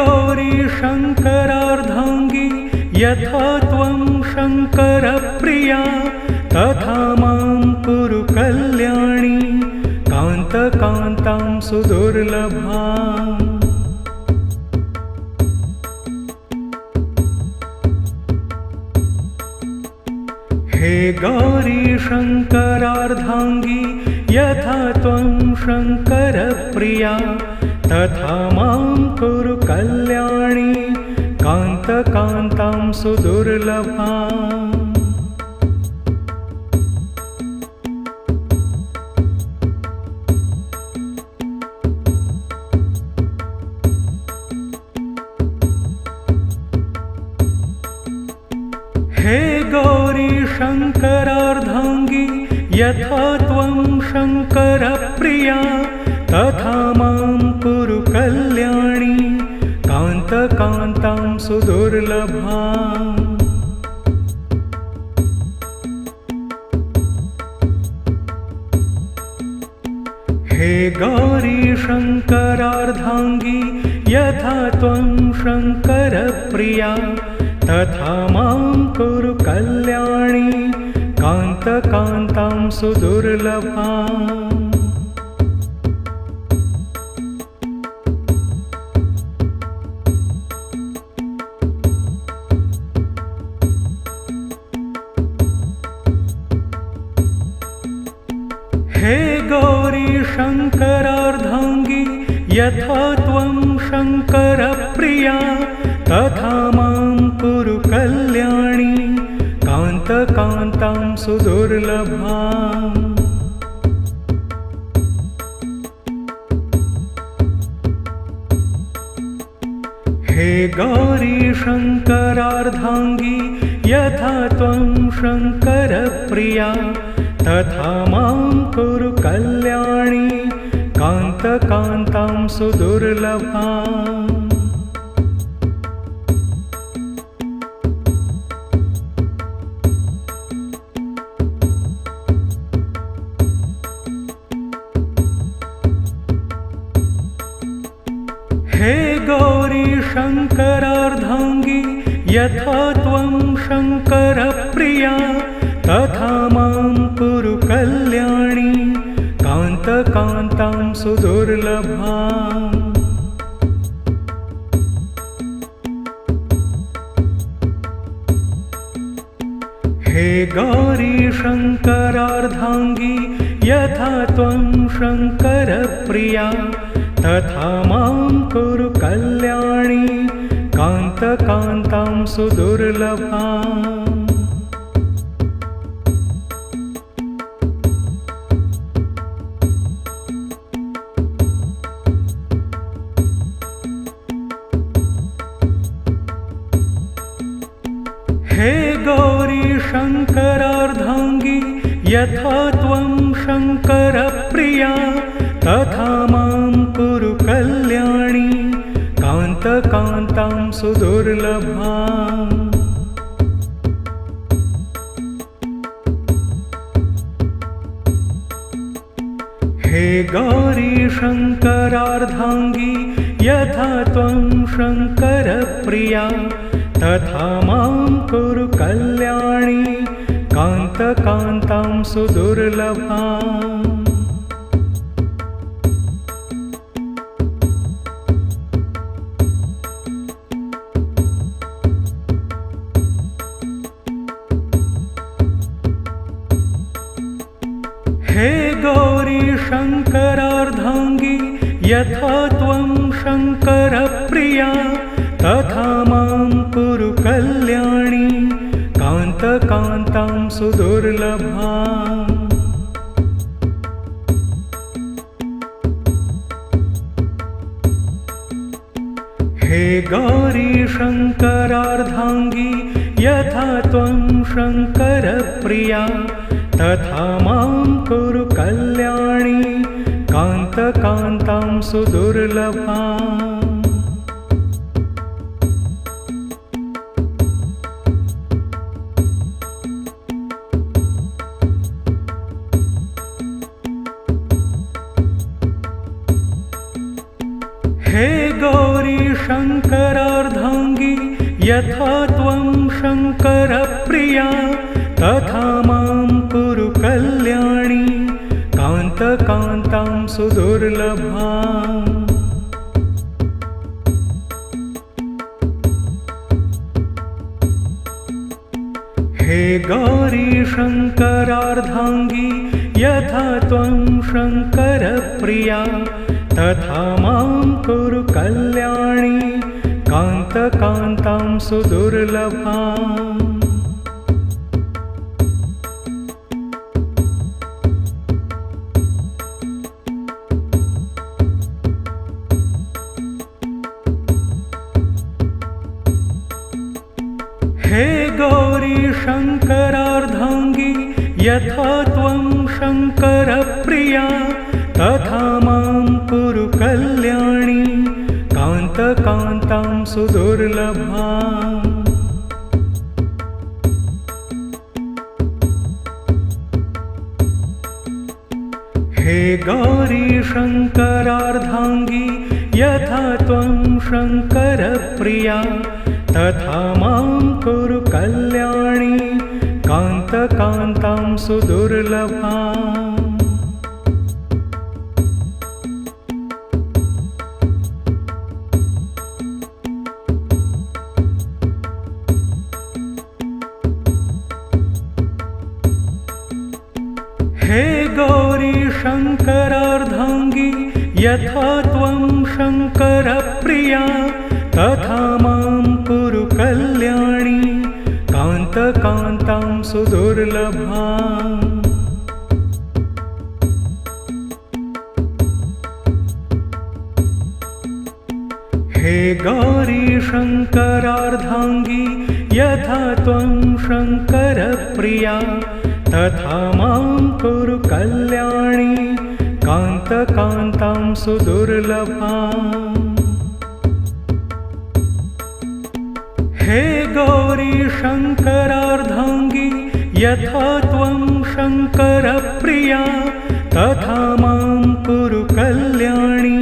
गौरी शङ्करार्धाङ्गी यथा त्वं शङ्करप्रिया तथा मां कुरु कल्याणी कान्तकान्तां सुदुर्लभाम्। हे गौरी शङ्करार्धाङ्गी यथा त्वं शङ्करप्रिया तथा मां कुरु कल्याणी कान्तकान्तां सुदुर्लभाम्। हे गौरी शङ्करार्धाङ्गी यथा त्वं शङ्करप्रिया तथा मां कुरु कल्याणी कान्तकान्तां सुदुर्लभाम्। हे गौरी शङ्करार्धाङ्गी यथा त्वं शङ्करप्रिया तथा मां कुरु कल्याणी कान्तकान्तां सुदुर्लभाम्। हे गौरी शङ्करार्धाङ्गी यथा त्वं शङ्करप्रिया तथा मां कुरु कल्याणी कान्तकान्तां सुदुर्लभाम्। हे गौरी शङ्करार्धाङ्गी यथा त्वं शङ्करप्रिया तथा मां कुरु कल्याणी कान्तकान्तां सुदुर्लभाम्। हे गौरी शङ्करार्धाङ्गी यथा त्वं शङ्करप्रिया तथा मां कुरु कल्याणी कान्तकान्तां सुदुर्लभाम्। हे गौरी शङ्करार्धाङ्गी यथा त्वं शङ्करप्रिया तथा मां कुरु कल्याणी कान्तकान्तां सुदुर्लभाम्। हे गौरी शङ्करार्धाङ्गी यथा त्वं शङ्करप्रिया तथा मां कुरु कल्याणी कान्तकान्तां सुदुर्लभाम्। हे गौरी शङ्करार्धाङ्गी यथा त्वं शङ्करप्रिया तथा मां कुरु कल्याणी कान्तकान्तां सुदुर्लभाम्। हे गौरी शङ्करार्धाङ्गी यथा त्वं शङ्करप्रिया तथा मां कुरु कल्याणी कान्तकान्तां सुदुर्लभाम्। हे गौरी शङ्करार्धाङ्गी यथा त्वं शङ्करप्रिया तथा मां कुरु कल्याणी कान्तकान्तां सुदुर्लभाम्। हे गौरी शङ्करार्धाङ्गी यथा त्वं शङ्करप्रिया तथा मां कुरु कल्याणी कान्तकान्तां सुदुर्लभाम्। हे गौरी शङ्करार्धाङ्गी यथा त्वं शङ्करप्रिया तथा मां कुरु कल्याणी कान्तकान्तां सुदुर्लभाम्। हे गौरी शङ्करार्धाङ्गी यथा त्वं शङ्करप्रिया तथा मां कुरु कल्याणी कान्तकान्तां सुदुर्लभाम्। हे गौरी शङ्करार्धाङ्गी यथा त्वं शङ्करप्रिया तथा मां कुरु कल्याणी कान्तकान्तां सुदुर्लभाम्। हे गौरी शङ्करार्धाङ्गी यथा त्वं शङ्करप्रिया तथा मां कुरु कल्याणी कान्तकान्तां सुदुर्लभाम्। हे गौरी शङ्करार्धाङ्गी यथा त्वं शङ्करप्रिया तथा मां कुरु कल्याणी कान्तकान्तां सुदुर्लभाम्। हे गौरी शङ्करार्धाङ्गी यथा त्वं शङ्करप्रिया तथा मां कुरु कल्याणी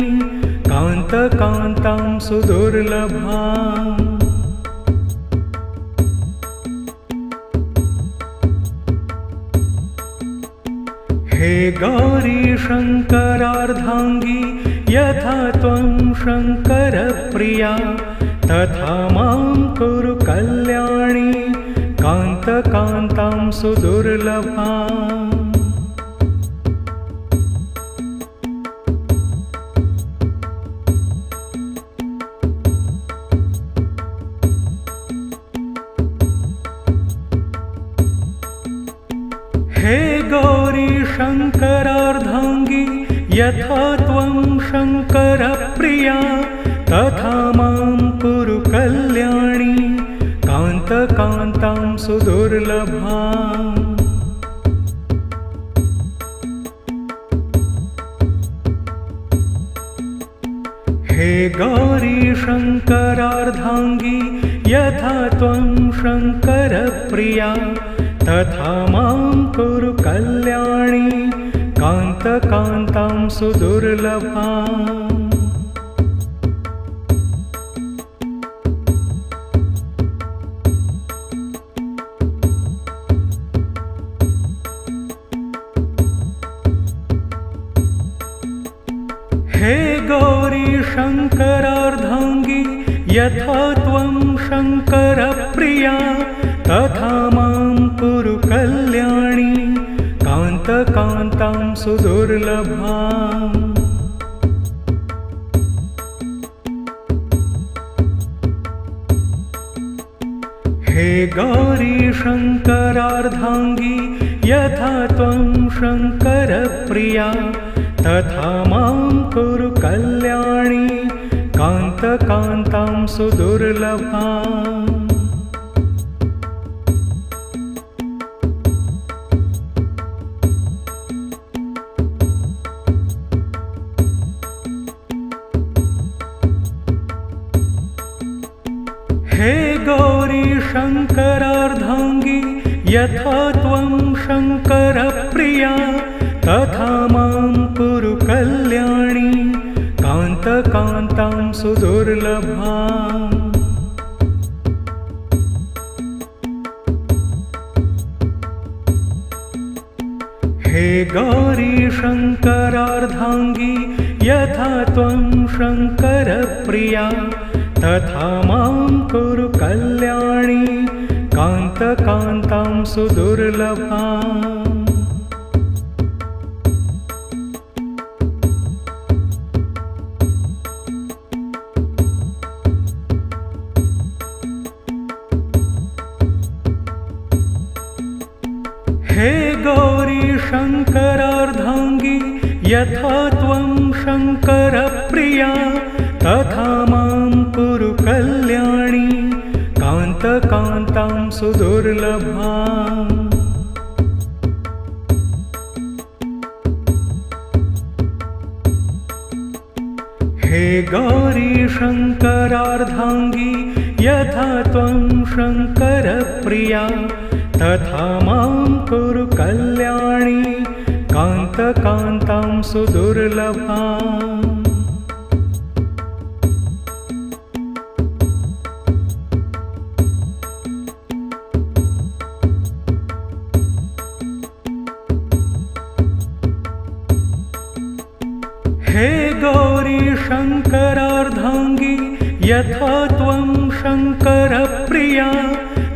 कान्तकान्तां सुदुर्लभाम्। हे गौरी शङ्करार्धाङ्गी यथा त्वं शङ्करप्रिया तथा मां कुरु कल्याणी कान्तकान्तां सुदुर्लभाम्। हे गौरी शङ्करार्धाङ्गी यथा त्वं शङ्करप्रिया तथा मां कुरु कल्याणी कान्तकान्तां सुदुर्लभाम्। हे गौरी शङ्करार्धाङ्गी यथा त्वं शङ्करप्रिया तथा मां कुरु कल्याणी कान्तकान्तां सुदुर्लभाम्। हे गौरी शङ्करार्धाङ्गी यथा त्वं शङ्करप्रिया तथा मां कुरु कल्याणी कान्तकान्तां सुदुर्लभाम्। हे गौरी शङ्करार्धाङ्गी यथा त्वं शङ्करप्रिया तथा मां कुरु कल्याणी कान्तकान्तां सुदुर्लभाम्। हे गौरी शङ्करार्धाङ्गी यथा त्वं शङ्करप्रिया तथा मां कुरु कल्याणी कान्तकान्तां कान्तकान्तां सुदुर्लभाम्। हे गौरी शङ्करार्धाङ्गी यथा त्वं शङ्करप्रिया तथा मां कुरु कल्याणी कान्तकान्तां सुदुर्लभाम्। हे गौरी शङ्करार्धाङ्गी यथा त्वं शङ्करप्रिया तथा मां कुरु कल्याणी कान्तकान्तां सुदुर्लभाम्। हे गौरी शङ्करार्धाङ्गी यथा त्वं शङ्करप्रिया तथा मां कुरु कल्याणी कान्तकान्तां सुदुर्लभाम्। हे गौरी शङ्करार्धाङ्गी यथा त्वं शङ्करप्रिया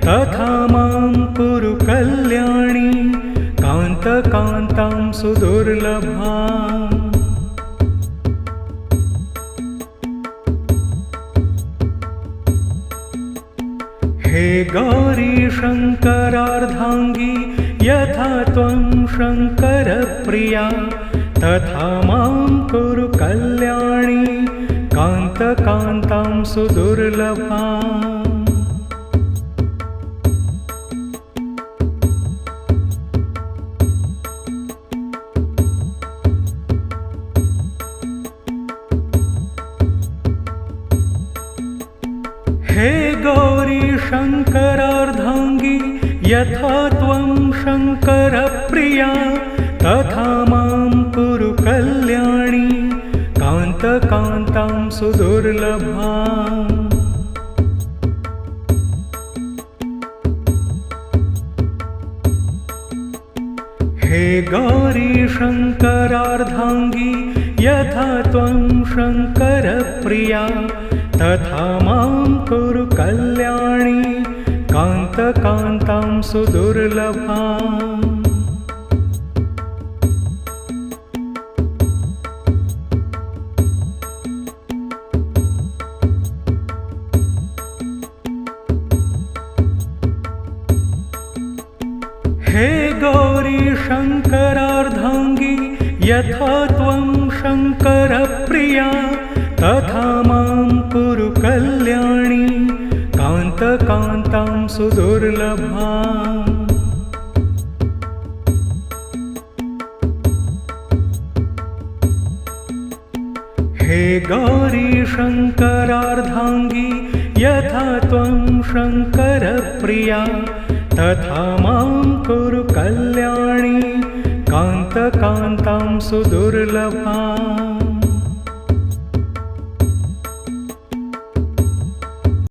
तथा मां कुरु कल्याणी कान्तकान्तां सुदुर्लभाम्। हे गौरी शङ्करार्धाङ्गी यथा त्वं शङ्करप्रिया तथा मां कुरु कल्याणी कान्तकान्तां सुदुर्लभाम्। हे गौरी शङ्करार्धाङ्गी यथा त्वं शङ्करप्रिया तथा मां कुरु कल्याणी कान्तकान्तां सुदुर्लभाम्। हे गौरी शङ्करार्धाङ्गी यथा त्वं शङ्करप्रिया तथा मां कुरु कल्याणी कान्तकान्तां सुदुर्लभाम्। हे गौरी शङ्करार्धाङ्गी यथा त्वं शङ्करप्रिया तथा मां कुरु कल्याणी कान्तकान्तां सुदुर्लभाम्। हे गौरी शङ्करार्धाङ्गी यथा त्वं शङ्करप्रिया तथा मां कुरु कल्याणी कान्तकान्तां सुदुर्लभाम्।